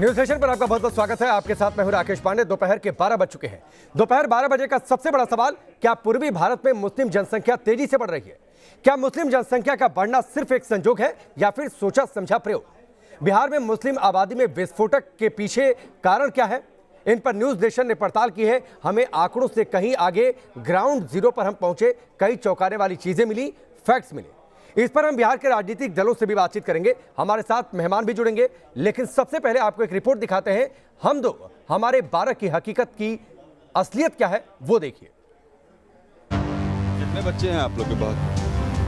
News session पर आपका बहुत बहुत स्वागत है। आपके साथ मैं हूं राकेश पांडे। दोपहर के 12 बज चुके हैं। दोपहर 12 बजे का सबसे बड़ा सवाल, क्या पूर्वी भारत में मुस्लिम जनसंख्या तेजी से बढ़ रही है? क्या मुस्लिम जनसंख्या का बढ़ना सिर्फ एक संजोग है या फिर सोचा समझा प्रयोग? बिहार में मुस्लिम आबादी में विस्फोटक के पीछे कारण क्या है? इन पर न्यूज नेशन ने पड़ताल की है। हमें आंकड़ों से कहीं आगे ग्राउंड जीरो पर हम पहुंचे, कई चौंकाने वाली चीजें मिली, फैक्ट्स मिले। इस पर हम बिहार के राजनीतिक दलों से भी बातचीत करेंगे। हमारे साथ मेहमान भी जुड़ेंगे, लेकिन सबसे पहले आपको एक रिपोर्ट दिखाते हैं। हम दो हमारे 12 की हकीकत की असलियत क्या है वो देखिए। कितने बच्चे हैं आप लोग के पास?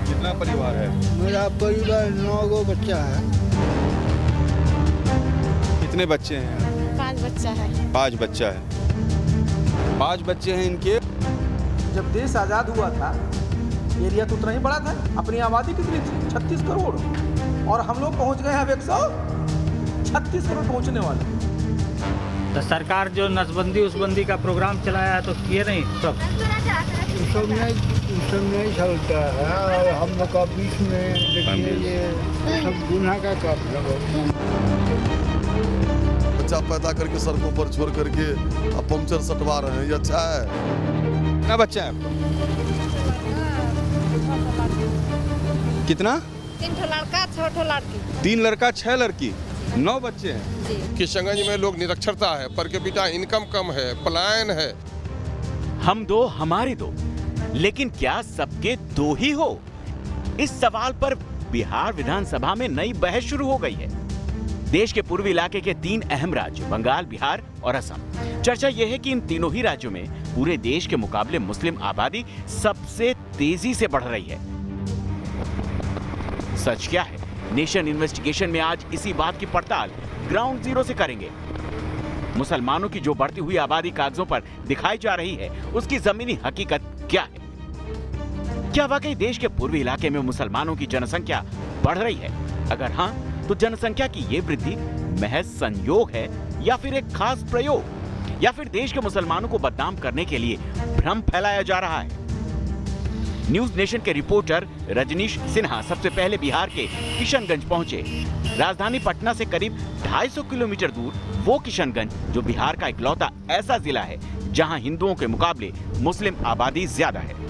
कितना परिवार है? मेरा परिवार 9 गो बच्चा है। कितने बच्चे हैं? 5 बच्चा है। 5 बच्चा है। 5 बच्चे हैं इनके। जब देश आज़ाद हुआ था, एरिया तो उतना ही बड़ा था। अपनी आबादी कितनी थी? 36 करोड़। और हम लोग पहुंच गए हैं अब 136 करोड़ पहुंचने वाले। तो सरकार जो नसबंदी उसबंदी का प्रोग्राम चलाया है तो किए नहीं सब सब नहीं चलता है। और हम लोग का बीच में देखिए ये सब गुनाह का काम है। बच्चा पैदा करके सड़कों पर छोड़ करके अब पंचर सटवा रहे हैं, ये अच्छा है? कितना बच्चा है आपको? कितना? 3 लड़का 6 लड़की। 3 लड़का 6 लड़की, 9 बच्चे हैं। किशनगंज में लोग निरक्षरता है, पर कैपिटा इनकम कम है, पलायन है। हम दो हमारे दो, लेकिन क्या सबके दो ही हो? इस सवाल पर बिहार विधानसभा में नई बहस शुरू हो गई है। देश के पूर्वी इलाके के 3 अहम राज्य बंगाल, बिहार और असम। चर्चा यह है कि इन तीनों ही राज्यों में पूरे देश के मुकाबले मुस्लिम आबादी सबसे तेजी से बढ़ रही है। सच क्या है? नेशन इन्वेस्टिगेशन में आज इसी बात की पड़ताल ग्राउंड जीरो से करेंगे। मुसलमानों की जो बढ़ती हुई आबादी कागजों पर दिखाई जा रही है, उसकी जमीनी हकीकत क्या है? क्या वाकई देश के पूर्वी इलाके में मुसलमानों की जनसंख्या बढ़ रही है? अगर हां, तो जनसंख्या की ये वृद्धि महज संयोग है या फिर एक खास प्रयोग, या फिर देश के मुसलमानों को बदनाम करने के लिए भ्रम फैलाया जा रहा है? न्यूज नेशन के रिपोर्टर रजनीश सिन्हा सबसे पहले बिहार के किशनगंज पहुंचे। राजधानी पटना से करीब 250 किलोमीटर दूर वो किशनगंज जो बिहार का इकलौता ऐसा जिला है जहां हिंदुओं के मुकाबले मुस्लिम आबादी ज्यादा है।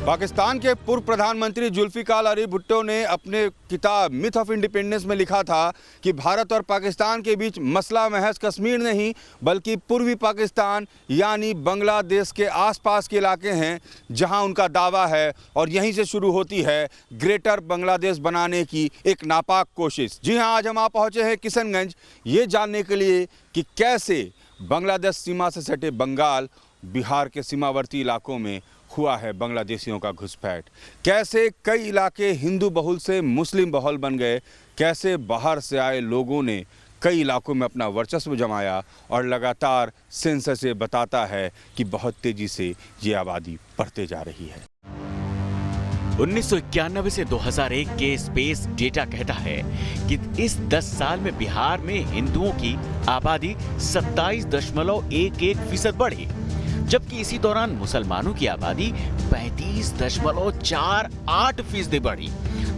पाकिस्तान के पूर्व प्रधानमंत्री जुल्फिकार अली भुट्टो ने अपने किताब मिथ ऑफ इंडिपेंडेंस में लिखा था कि भारत और पाकिस्तान के बीच मसला महज कश्मीर नहीं, बल्कि पूर्वी पाकिस्तान यानी बांग्लादेश के आसपास के इलाके हैं, जहां उनका दावा है। और यहीं से शुरू होती है ग्रेटर बांग्लादेश बनाने की एक नापाक कोशिश। जी हाँ, आज हम आ पहुँचे हैं किशनगंज, ये जानने के लिए कि कैसे बांग्लादेश सीमा से सटे बंगाल, बिहार के सीमावर्ती इलाकों में हुआ है बांग्लादेशियों का घुसपैठ। कैसे कई इलाके हिंदू बहुल से मुस्लिम बहुल बन गए, कैसे बाहर से आए लोगों ने कई इलाकों में अपना वर्चस्व जमाया, और लगातार सेंसस से बताता है कि बहुत तेजी से ये आबादी बढ़ते जा रही है। 1991 से 2001 के स्पेस डेटा कहता है कि इस 10 साल में बिहार में हिंदुओं की आबादी 27.11% बढ़ी, जबकि इसी दौरान मुसलमानों की आबादी 35.48% बढ़ी।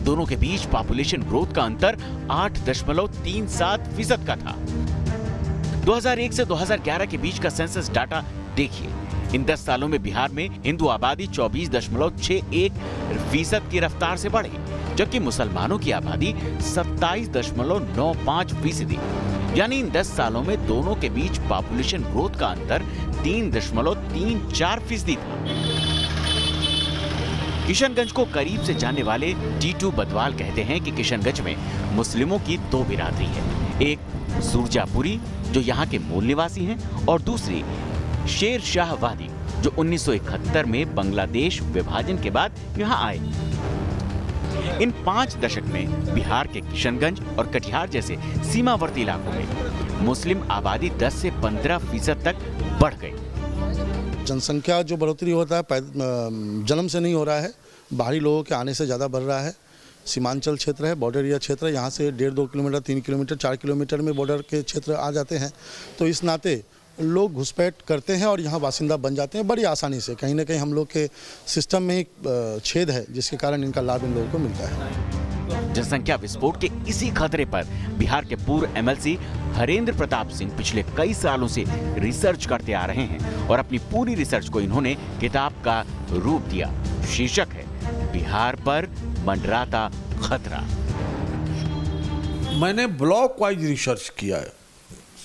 दोनों के बीच पॉपुलेशन ग्रोथ का अंतर 8.37% का था। 2001 से 2011 के बीच का सेंसस डाटा देखिए। इन 10 सालों में बिहार में हिंदू आबादी 24.61% की रफ्तार से बढ़ी, जबकि मुसलमानों की आबादी 27.95%। यानी इन 10 सालों में दोनों के बीच पॉपुलेशन ग्रोथ का अंतर 3.34% था। किशनगंज को करीब से जानने वाले टीटू बदवाल कहते हैं कि किशनगंज में मुस्लिमों की 2 बिरादरी है। एक सुरजापुरी जो यहाँ के मूल निवासी हैं, और दूसरी शेर शाह वादी जो 1971 में बांग्लादेश विभाजन के बाद यहाँ आए। इन 5 दशक में बिहार के किशनगंज और कटिहार जैसे सीमावर्ती इलाकों में मुस्लिम आबादी 10 से 15% तक बढ़ गई। जनसंख्या जो बढ़ोतरी होता है जन्म से नहीं हो रहा है, बाहरी लोगों के आने से ज़्यादा बढ़ रहा है। सीमांचल क्षेत्र है, बॉर्डर एरिया क्षेत्र है, यहाँ से 1.5-2 किलोमीटर, 3 किलोमीटर, 4 किलोमीटर में बॉर्डर के क्षेत्र आ जाते हैं। तो इस नाते लोग घुसपैठ करते हैं और यहाँ बासिंदा बन जाते हैं बड़ी आसानी से। कहीं ना कहीं हम लोग के सिस्टम में एक छेद है जिसके कारण इनका लाभ इन लोगों को मिलता है। जनसंख्या विस्फोट के इसी खतरे पर बिहार के पूर्व एमएलसी हरेंद्र प्रताप सिंह पिछले कई सालों से रिसर्च करते आ रहे हैं और अपनी पूरी रिसर्च को इन्होंने किताब का रूप दिया। शीर्षक है बिहार पर मंडराता खतरा। मैंने ब्लॉक वाइज रिसर्च किया है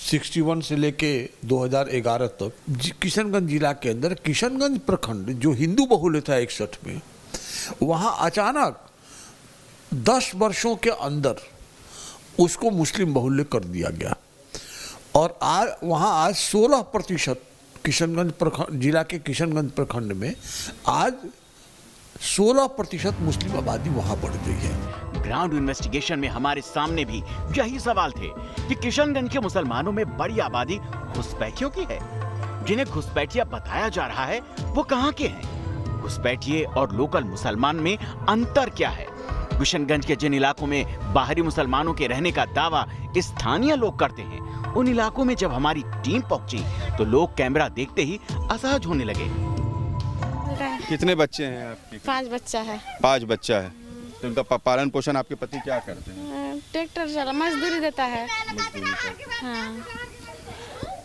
61 से लेके 2011 तक। किशनगंज जिला के अंदर किशनगंज प्रखंड जो हिंदू बहुल्य था 61 में, वहाँ अचानक 10 वर्षों के अंदर उसको मुस्लिम बहुल्य कर दिया गया और वहाँ आज 16% किशनगंज प्रखंड जिला के किशनगंज प्रखंड में आज 16% मुस्लिम आबादी वहाँ बढ़ गई है। ग्राउंड इन्वेस्टिगेशन में हमारे सामने भी यही सवाल थे कि किशनगंज के मुसलमानों में बड़ी आबादी घुसपैठियों की है। जिन्हें घुसपैठिया बताया जा रहा है वो कहाँ के हैं? घुसपैठिए और लोकल मुसलमान में अंतर क्या है? किशनगंज के जिन इलाकों में बाहरी मुसलमानों के रहने का दावा स्थानीय लोग करते हैं, उन इलाकों में जब हमारी टीम पहुंची तो लोग कैमरा देखते ही असहज होने लगे। कितने बच्चे हैं आपके? 5 बच्चा है। 5 बच्चा है। तो उनका पालन पोषण आपके पति क्या करते हैं? ट्रैक्टर चला मजदूरी देता है। हाँ।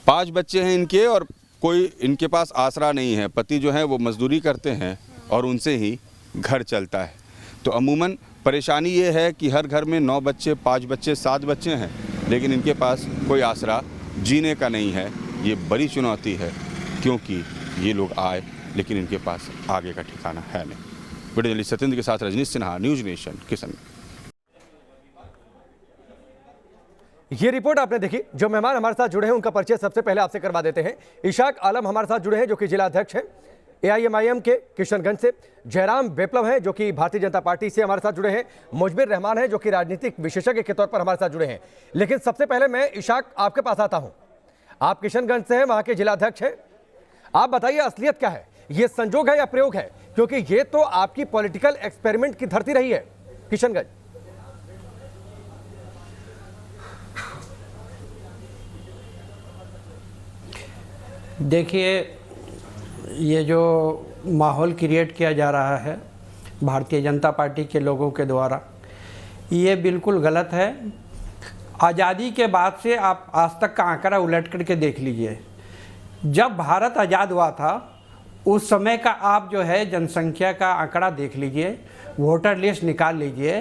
5 बच्चे हैं इनके और कोई इनके पास आसरा नहीं है। पति जो है वो मजदूरी करते हैं और उनसे ही घर चलता है। तो अमूमन परेशानी ये है कि हर घर में 9 बच्चे, 5 बच्चे, 7 बच्चे हैं, लेकिन इनके पास कोई आसरा जीने का नहीं है। ये बड़ी चुनौती है क्योंकि ये लोग आए लेकिन इनके पास आगे का ठिकाना है नहीं। वीडियो जर्नलिस्ट सत्येंद्र के साथ रजनीश सिन्हा, न्यूज नेशन, किशनगंज। ये रिपोर्ट आपने देखी। जो मेहमान हमारे साथ जुड़े हैं उनका परिचय सबसे पहले आपसे करवा देते हैं। इशाक आलम हमारे साथ जुड़े हैं जो कि जिला अध्यक्ष हैं AIMIM के किशनगंज से। जयराम विप्लव हैं जो कि भारतीय जनता पार्टी से हमारे साथ जुड़े हैं। मुजबिर रहमान है जो कि राजनीतिक विशेषज्ञ के तौर पर हमारे साथ जुड़े हैं। लेकिन सबसे पहले मैं इशाक आपके पास आता हूं। आप किशनगंज से हैं, वहां के जिला अध्यक्ष हैं। आप बताइए असलियत क्या है? ये संजोग है या प्रयोग है? क्योंकि ये तो आपकी पॉलिटिकल एक्सपेरिमेंट की धरती रही है किशनगंज। देखिए, ये जो माहौल क्रिएट किया जा रहा है भारतीय जनता पार्टी के लोगों के द्वारा, ये बिल्कुल गलत है। आज़ादी के बाद से आप आज तक का आंकड़ा उलट करके देख लीजिए। जब भारत आज़ाद हुआ था उस समय का आप जो है जनसंख्या का आंकड़ा देख लीजिए, वोटर लिस्ट निकाल लीजिए।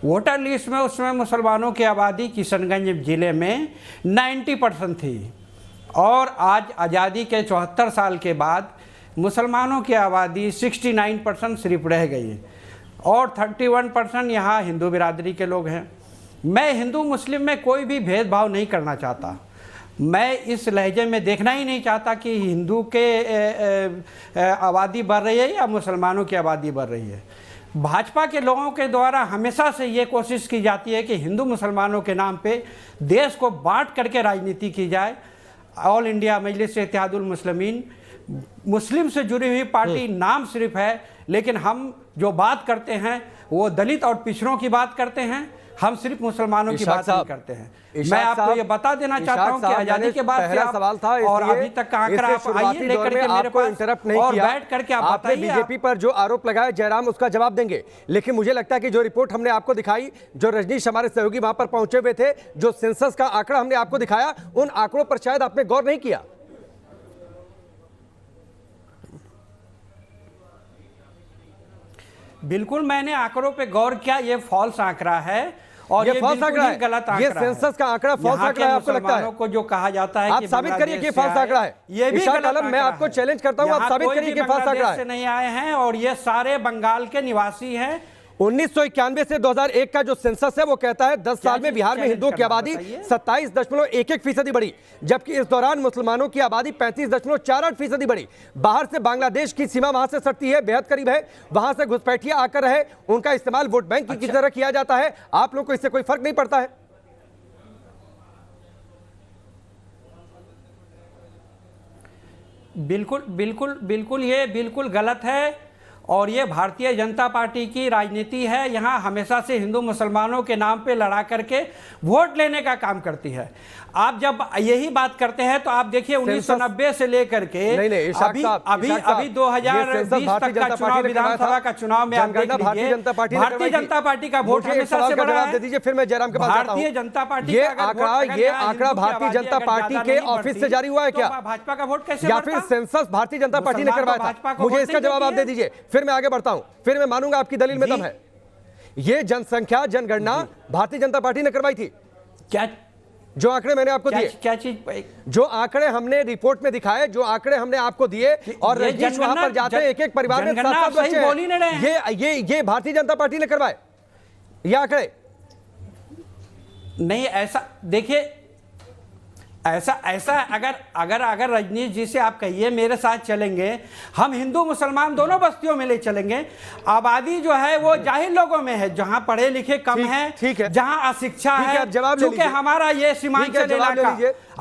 वोटर लिस्ट में उस समय मुसलमानों की आबादी किशनगंज ज़िले में 90% थी और आज आज़ादी के 74 साल के बाद मुसलमानों की आबादी 69% सिर्फ रह गई और 31% यहाँ हिंदू बिरादरी के लोग हैं। मैं हिंदू मुस्लिम में कोई भी भेदभाव नहीं करना चाहता। मैं इस लहजे में देखना ही नहीं चाहता कि हिंदू के आबादी बढ़ रही है या मुसलमानों की आबादी बढ़ रही है। भाजपा के लोगों के द्वारा हमेशा से ये कोशिश की जाती है कि हिंदू मुसलमानों के नाम पे देश को बांट करके राजनीति की जाए। ऑल इंडिया मजलिस इत्तेहादुल मुस्लिमीन मुस्लिम से जुड़ी हुई पार्टी नाम सिर्फ है, लेकिन हम जो बात करते हैं वो दलित और पिछड़ों की बात करते हैं। हम सिर्फ मुसलमानों की बात नहीं करते हैं। मैं आपको ये बता देना चाहता हूं कि आजादी के बाद से सवाल था और अभी तक का आंकड़ा आप आइए लेकर के मेरे पास इंटरप्ट नहीं और किया। बैठ करके आप आपने बताइए। बीजेपी पर जो आरोप लगाया जयराम उसका जवाब देंगे, लेकिन मुझे लगता है कि जो रिपोर्ट हमने आपको दिखाई, जो रजनीश हमारे सहयोगी वहां पर पहुंचे हुए थे, जो सेंसस का आंकड़ा हमने आपको दिखाया, उन आंकड़ों पर शायद आपने गौर नहीं किया। बिल्कुल मैंने आंकड़ों पे गौर किया। ये फॉल्स आंकड़ा है और ये फॉल्स आंकड़ा है, गलत आंकड़ा ये सेंसस का आंकड़ा फॉल्स आंकड़ा है। आपको लगता है को जो कहा जाता है आप कि साबित करिए कि फॉल्स आंकड़ा है। ये भी इशाक आलम, मैं आपको चैलेंज करता हूं, आप साबित करिए कि फॉल्स आंकड़ा है। से नहीं आए हैं और ये सारे बंगाल के निवासी हैं। 1991 से 2001 का जो सेंसस है वो कहता है 10 साल में बिहार में हिंदुओं की आबादी 27.11% बढ़ी, जबकि इस दौरान मुसलमानों की आबादी 35.48% बढ़ी। बाहर से बांग्लादेश की सीमा वहां से सटती है, बेहद करीब है, वहां से घुसपैठिया आकर रहे, उनका इस्तेमाल वोट बैंक की तरह किया जाता है। आप लोग को इससे कोई फर्क नहीं पड़ता है? बिल्कुल बिल्कुल बिल्कुल, ये बिल्कुल गलत है और ये भारतीय जनता पार्टी की राजनीति है। यहाँ हमेशा से हिंदू मुसलमानों के नाम पे लड़ा करके वोट लेने का काम करती है। आप जब यही बात करते हैं तो आप देखिए 1990 से लेकर के अभी 2020 तक का चुनाव, विधानसभा का चुनाव में आप देख लीजिए, भारतीय जनता पार्टी का वोट हमेशा से बढ़ा है। दीजिए फिर मैं जयराम के पास जाता हूं। भारतीय जनता पार्टी ये आंकड़ा भारतीय जनता पार्टी के ऑफिस से जारी हुआ है क्या? भाजपा का वोट कैसे या फिर सेंसस भारतीय जनता पार्टी ने करवाया था? मुझे इसका जवाब आप दे दीजिए, फिर मैं आगे बढ़ता हूं, फिर मैं मानूंगा आपकी दलील में दम है। ये जनसंख्या जनगणना भारतीय जनता पार्टी ने करवाई थी क्या? जो आंकड़े मैंने आपको दिए, क्या चीज? जो आंकड़े हमने रिपोर्ट में दिखाए, जो आंकड़े हमने आपको दिए, और रजनीश वहां पर जाते हैं, एक एक परिवार में 7-7 बच्चे हैं, ये भारतीय जनता पार्टी ने करवाए ये आंकड़े? नहीं, ऐसा देखिए, ऐसा अगर रजनीश जी से आप कहिए मेरे साथ चलेंगे, हम हिंदू मुसलमान दोनों बस्तियों में ले चलेंगे। आबादी जो है वो जाहिर लोगों में है, जहां पढ़े लिखे कम हैं, जहां अशिक्षा है। क्योंकि हमारा ये सीमांचल इलाका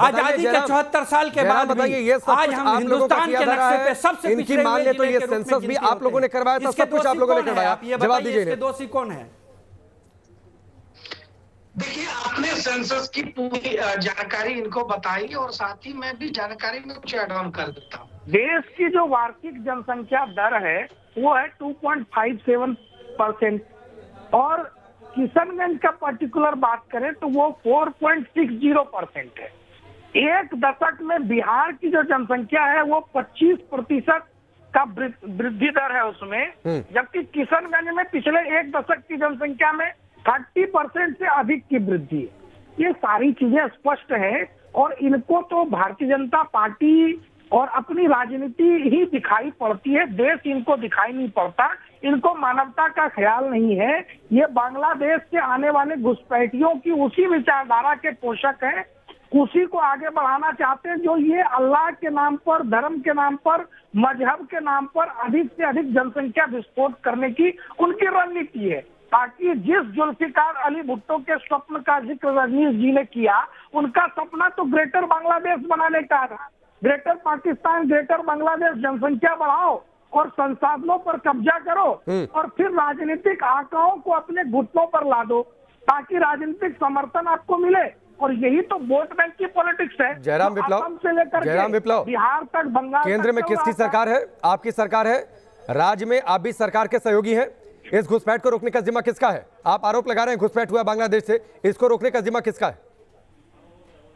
आजादी के 74 साल के बाद भी आज हम हिंदुस्तान के नक्शे पे सबसे इनकी मान ले तो ये सेंसस भी आप लोगों ने करवाया था, सब कुछ आप लोगों ने करवाया। जवाब दीजिए, दोषी कौन है? देखिए, आपने सेंसस की पूरी जानकारी इनको बताई और साथ ही मैं भी जानकारी में कुछ ऐड ऑन कर देता हूँ। देश की जो वार्षिक जनसंख्या दर है वो है 2.57% और किशनगंज का पर्टिकुलर बात करें तो वो 4.60% है। एक दशक में बिहार की जो जनसंख्या है वो 25% का वृद्धि दर है उसमें, जबकि किशनगंज में पिछले एक दशक की जनसंख्या में 30% से अधिक की वृद्धि है। ये सारी चीजें स्पष्ट है और इनको तो भारतीय जनता पार्टी और अपनी राजनीति ही दिखाई पड़ती है, देश इनको दिखाई नहीं पड़ता, इनको मानवता का ख्याल नहीं है। ये बांग्लादेश से आने वाले घुसपैठियों की उसी विचारधारा के पोषक हैं, उसी को आगे बढ़ाना चाहते हैं, जो ये अल्लाह के नाम पर, धर्म के नाम पर, मजहब के नाम पर अधिक से अधिक जनसंख्या विस्फोट करने की उनकी रणनीति है। ताकि जिस जुल्फिकार अली भुट्टो के स्वप्न का जिक्र रजनीश जी ने किया, उनका सपना तो ग्रेटर बांग्लादेश बनाने का था। ग्रेटर पाकिस्तान, ग्रेटर बांग्लादेश, जनसंख्या बढ़ाओ और संसाधनों पर कब्जा करो और फिर राजनीतिक आंकड़ों को अपने घुटनों पर ला दो ताकि राजनीतिक समर्थन आपको मिले। और यही तो वोट बैंक की पॉलिटिक्स है। जयराम विप्लव, बिहार तक, बंगाल, केंद्र में किसकी सरकार है? आपकी सरकार है। राज्य में आप भी सरकार के सहयोगी हैं। इस घुसपैठ को रोकने का जिम्मा किसका है? आप आरोप लगा रहे हैं घुसपैठ हुआ बांग्लादेश से, इसको रोकने का जिम्मा किसका है?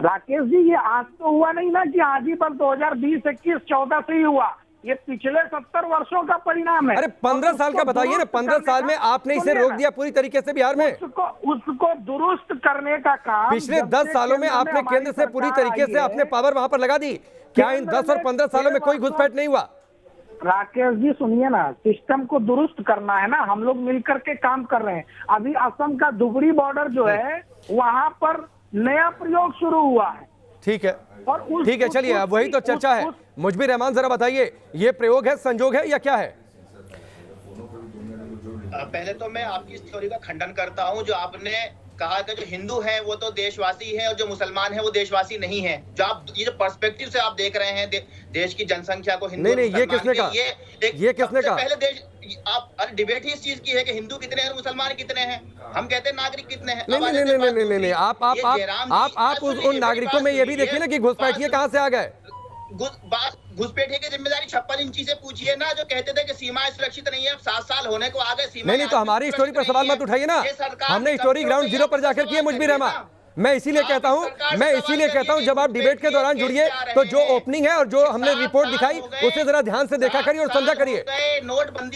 राकेश जी, ये आज तो हुआ नहीं ना कि आज ही बस 2020, 21, 14 से ही हुआ, ये पिछले 70 वर्षों का परिणाम है। अरे 15 साल का बताइए ना, 15 साल में आपने इसे रोक दिया पूरी तरीके से बिहार में। उसको दुरुस्त करने का काम पिछले 10 सालों में आपने केंद्र से पूरी तरीके से अपने पावर वहां पर लगा दी। क्या इन 10 और 15 सालों में कोई घुसपैठ नहीं हुआ? राकेश जी सुनिए ना, सिस्टम को दुरुस्त करना है ना, हम लोग मिलकर के काम कर रहे हैं। अभी असम का धुबरी बॉर्डर जो है वहां पर नया प्रयोग शुरू हुआ है। ठीक है, ठीक है, चलिए, अब वही तो चर्चा है। मुजबिर रहमान, जरा बताइए, ये प्रयोग है, संजोग है या क्या है? पहले तो मैं आपकी इस थ्योरी का खंडन करता हूं जो आपने कहा कि जो हिंदू हैं वो तो देशवासी हैं और जो मुसलमान हैं वो देशवासी नहीं हैं। जो आप ये जो पर्सपेक्टिव से आप देख रहे हैं देश की जनसंख्या को, हिंदू नहीं, ये किसने कहा? ये किसने कहा? पहले देश आप डिबेट ही इस चीज की है कि हिंदू कितने हैं, मुसलमान कितने हैं, हम कहते हैं नागरिक कितने हैं। नहीं, आप उन नागरिकों में ये भी देखिए ना कि घुसपैठिए कहाँ से आ गए। घुसपैठिए की जिम्मेदारी 56 इंची से पूछिए ना, जो कहते थे कि सीमाएं सुरक्षित नहीं है, 7 साल होने को आ गए सीमा। नहीं, तो हमारी स्टोरी पर सवाल मत उठाइए ना, हमने स्टोरी ग्राउंड जीरो पर जाकर की है। मुजबिर रहमान, मैं इसीलिए कहता हूं जब आप डिबेट के दौरान जुड़िए तो जो ओपनिंग है और जो हमने रिपोर्ट दिखाई उसे जरा ध्यान से देखा करिए और समझा करिए,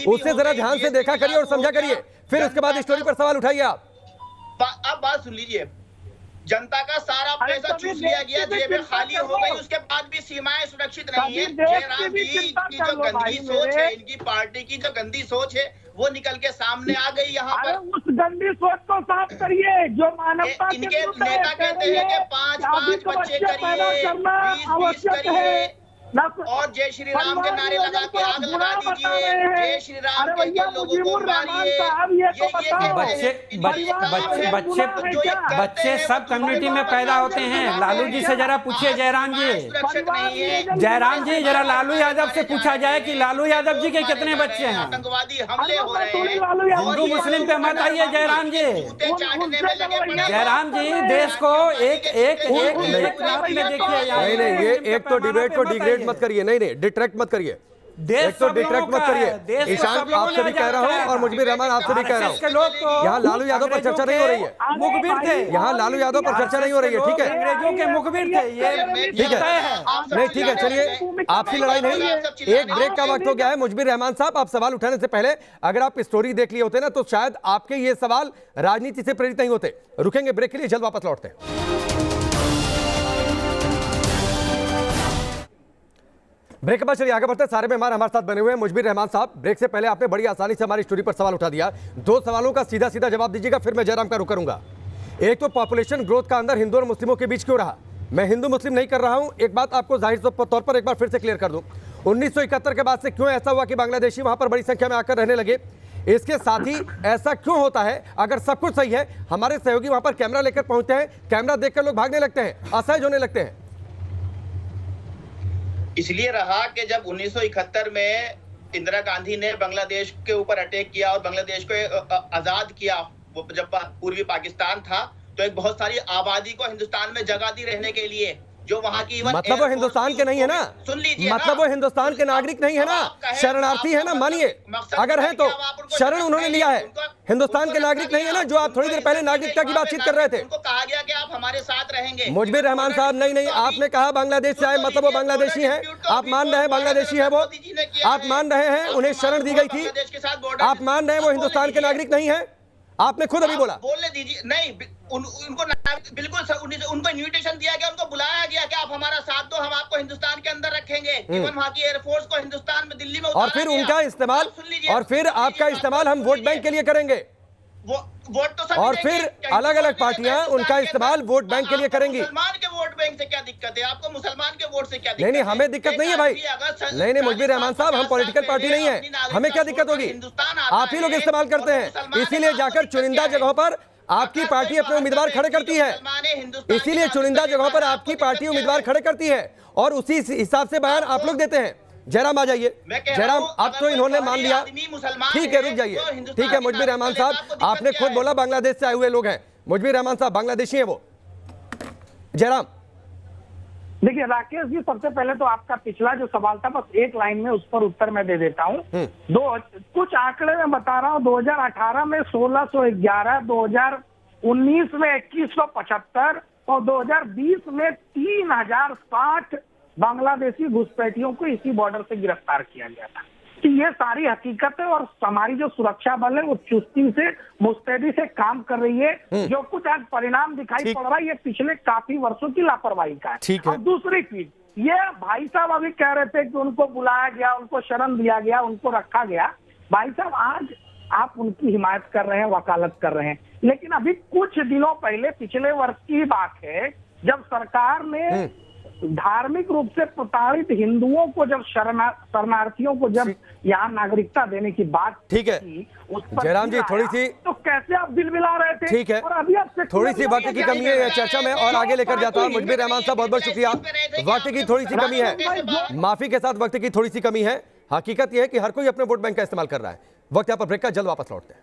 उसे जरा ध्यान से देखा करिए और समझा करिए, फिर उसके बाद स्टोरी पर सवाल उठाइए। आप बात सुन लीजिए, जनता का सारा पैसा चूस लिया गया, जेबें खाली हो गई, उसके बाद भी सीमाएं सुरक्षित नहीं है। जयराम जी की जो गंदी सोच है, इनकी पार्टी की जो गंदी सोच है वो निकल के सामने आ गई यहाँ पर। उस गंदी सोच को साफ करिए जो मानवता के इनके नेता कहते हैं कि 5-5 बच्चे करिए, 20-20 करिए, और जय श्री राम के नारे लगा के आग लगा दीजिए, जय श्री राम के लोगों को मारिए। बच्चे सब कम्युनिटी में पैदा होते हैं। लालू जी से जरा पूछिए, जयराम जी जरा लालू यादव से पूछा जाए कि लालू यादव जी के कितने बच्चे हैं। आतंकवादी हमले हो रहे हैं, हिंदू मुस्लिम पे मत आइए जयराम जी। देश को एक में देखिए। नहीं, ये एक तो डिबेट को डिग्रेड मत करिए, नहीं डिट्रैक्ट मत करिए, एक तो डिट्रैक्ट मत करिए। ईशान आपसे भी कह रहा हूँ और मुझे भी रहमान आपसे भी कह रहा हूँ, यहाँ लालू यादव पर चर्चा नहीं हो रही है, मुखबिर थे। यहाँ लालू यादव पर चर्चा नहीं हो रही है, ठीक है, अंग्रेजों के मुखबिर थे ये, ठीक है, नहीं ठीक है, चलिए आपसी लड़ाई नहीं, एक ब्रेक का वक्त हो गया है। मुजबिर रहमान साहब, आप सवाल उठाने से पहले अगर आप स्टोरी देख लिए होते ना तो शायद आपके ये सवाल राजनीति से प्रेरित नहीं होते। रुकेंगे ब्रेक के लिए, जल्द वापस लौटते हैं। ब्रेक के बाद चलिए आगे बढ़ते हैं। सारे मेहमान हमारे साथ बने हुए हैं। मुजबिर रहमान साहब, ब्रेक से पहले आपने बड़ी आसानी से हमारी स्टोरी पर सवाल उठा दिया। दो सवालों का सीधा सीधा जवाब दीजिएगा, फिर मैं जयराम का रुख करूंगा। एक तो पॉपुलेशन ग्रोथ का अंदर हिंदू और मुस्लिमों के बीच क्यों रहा? मैं हिंदू मुस्लिम नहीं कर रहा हूं, एक बात आपको जाहिर तौर पर एक बार फिर से क्लियर कर दूं, 1971 के बाद से क्यों ऐसा हुआ कि बांग्लादेशी वहां पर बड़ी संख्या में आकर रहने लगे? इसके साथ ही ऐसा क्यों होता है, अगर सब कुछ सही है, हमारे सहयोगी वहां पर कैमरा लेकर पहुंचते हैं, कैमरा देखकर लोग भागने लगते हैं, असहज होने लगते हैं? इसलिए रहा कि जब 1971 में इंदिरा गांधी ने बांग्लादेश के ऊपर अटैक किया और बांग्लादेश को आजाद किया, वो जब पूर्वी पाकिस्तान था, तो एक बहुत सारी आबादी को हिंदुस्तान में जगह दी रहने के लिए, जो वहाँ की मतलब वो हिंदुस्तान के नहीं है ना, सुन लीजिए, मतलब वो हिंदुस्तान के नागरिक नहीं है ना, शरणार्थी है ना, मानिए अगर है तो शरण उन्होंने लिया है, हिंदुस्तान के नागरिक नहीं है ना, जो आप थोड़ी देर पहले नागरिकता की बातचीत कर रहे थे। उनको कहा गया कि आप हमारे साथ रहेंगे। मुजबिर रहमान साहब, नहीं, आपने कहा बांग्लादेश से आए, मतलब वो बांग्लादेशी हैं, आप मान रहे हैं बांग्लादेशी है वो, आप मान रहे हैं उन्हें शरण दी गई थी, आप मान रहे हैं वो हिंदुस्तान के नागरिक नहीं है, आपने खुद अभी बोला। बोलने दीजिए, नहीं उनको बिल्कुल उनको इन्विटेशन दिया गया, उनको बुलाया गया कि आप हमारा साथ दो, हम आपको हिंदुस्तान के अंदर रखेंगे, इवन वहाँ की एयरफोर्स को हिंदुस्तान में, दिल्ली में, और फिर उनका इस्तेमाल, और फिर आपका इस्तेमाल हम वोट बैंक के लिए करेंगे, वोट तो और फिर अलग अलग पार्टियां उनका इस्तेमाल वोट बैंक के लिए करेंगी। मुसलमान के वोट बैंक से क्या दिक्कत है आपको? मुसलमान के वोट से क्या दिक्कत है? नहीं, हमें दिक्कत नहीं है भाई, नहीं मुजबिर रहमान साहब, हम पॉलिटिकल पार्टी नहीं है, हमें क्या दिक्कत होगी? आप ही लोग इस्तेमाल करते हैं, इसीलिए जाकर चुनिंदा जगहों पर आपकी पार्टी अपने उम्मीदवार खड़े करती है, इसीलिए चुनिंदा जगहों पर आपकी पार्टी उम्मीदवार खड़े करती है और उसी हिसाब से बयान आप लोग देते हैं। जयराम आ जाइए। जयराम, अब तो इन्होंने मान लिया, ठीक है रुक जाइए, ठीक है मुजबिर रहमान साहब, आपने खुद बोला बांग्लादेश से आए हुए लोग हैं, मुजबिर रहमान साहब बांग्लादेशी हैं वो। जयराम देखिए राकेश जी, सबसे पहले तो आपका पिछला जो सवाल था, बस एक लाइन में उस पर उत्तर मैं दे देता हूँ। कुछ आंकड़े मैं बता रहा हूँ, 2018 में 1611, 2019 में 2175 और 2020 में 3060 बांग्लादेशी घुसपैठियों को इसी बॉर्डर से गिरफ्तार किया गया था। कि ये सारी हकीकत है और हमारी जो सुरक्षा बल है वो चुस्ती से मुस्तैदी से काम कर रही है। जो कुछ आज परिणाम दिखाई पड़ रहा है ये पिछले काफी वर्षों की लापरवाही का है। और दूसरी चीज, ये भाई साहब अभी कह रहे थे कि उनको बुलाया गया, उनको शरण दिया गया, उनको रखा गया। भाई साहब आज आप उनकी हिमायत कर रहे हैं, वकालत कर रहे हैं, लेकिन अभी कुछ दिनों पहले पिछले वर्ष की बात है, जब सरकार ने धार्मिक रूप से प्रताड़ित हिंदुओं को जब शरणार्थियों को जब यहाँ नागरिकता देने की बात, ठीक है जयराम जी, थोड़ी सी तो कैसे आप बिलबिला रहे थे? ठीक है, और अभी आपसे थोड़ी सी वक्त की कमी है चर्चा में और आगे लेकर जाता हूँ। मुजबिर रहमान साहब बहुत बहुत शुक्रिया। वक्त की थोड़ी सी कमी है, माफी के साथ वक्त की थोड़ी सी कमी है। हकीकत यह है कि हर कोई अपने वोट बैंक का इस्तेमाल कर रहा है। वक्त यहाँ पर ब्रेक का, जल्द वापस लौटते हैं।